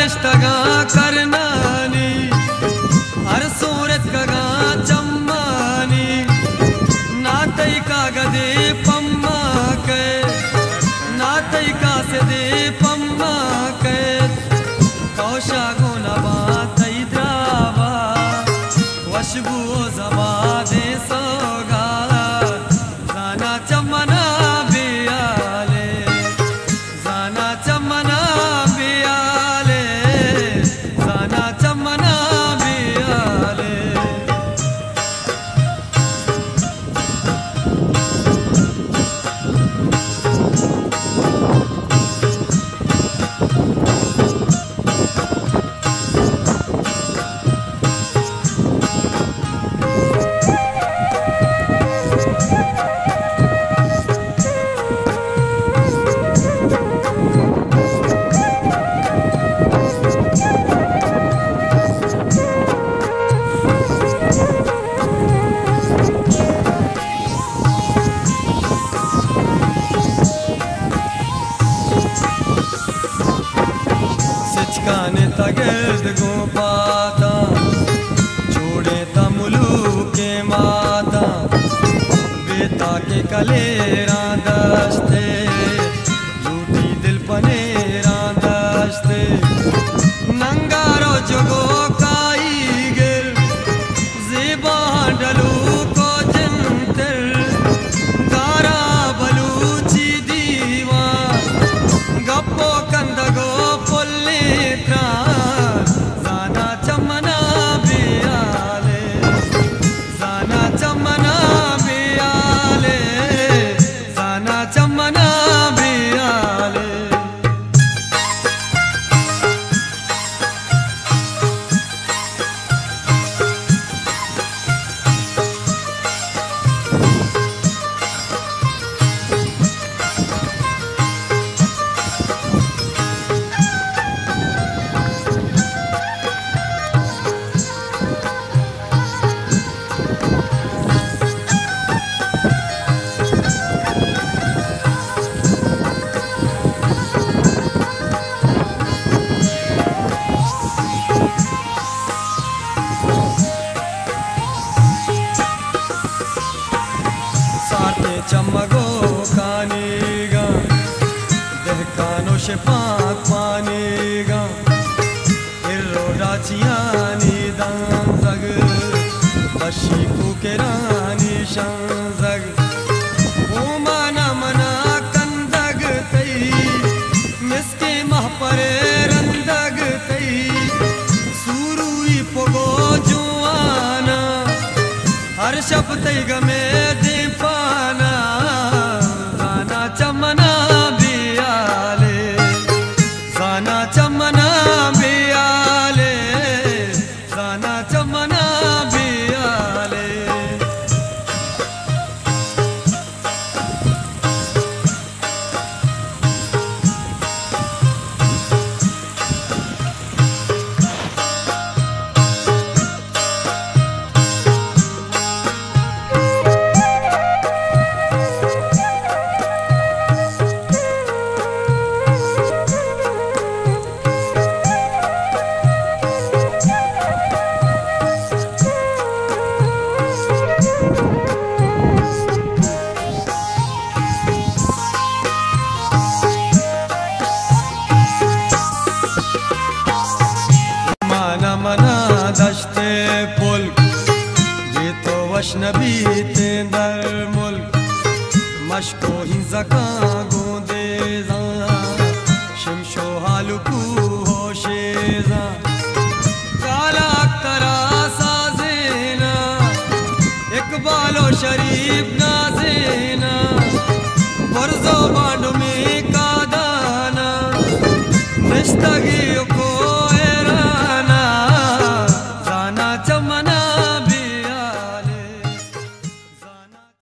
दस्तगा करनानी हर सूरत कगा चम्मानी नातई का गदे पम्मा के नातई का से दे पम्मा के कौशा गुना बातई द्रावा वशबू जबा दे सोगा जाना चमना बियाले जाना चमना बियाले जाना चमना बियाले सिचकाने तगिर्द गो पाता छोड़े तमुलू के माता बेता के कलेरा दस्ते झूठी दिल पनेरा दस्ते नंगारो जगो काई गिर जेबा डलू को जंतर गारा बलूची दीवा गप्पो कंदगो जाना चमना बियाले जाना चमना बियाले जाना चमना बियाले चमगो कानेगा दहकानो से पाक पानेगा इर्रो राचियानी दांजग बशी कुकेरानी शंजग ओ माना मना कंदग तई मिसके महपरे रंदग तई सुरुई पोगो जुआना हर शब्द गमे दीपाना जाना चमना बियाले जाना चमना बियाले जाना चमना बियाले मना दश्ते पुल्क ये तो वशनबी ते दर मुल्क मशको हिंजका गोंदे जा शिमशो हालुकू होशेजा काला अख्तरा साजेना इकबालो शरीफ नाजेना वर्जो बांडो में कादाना निस्तगी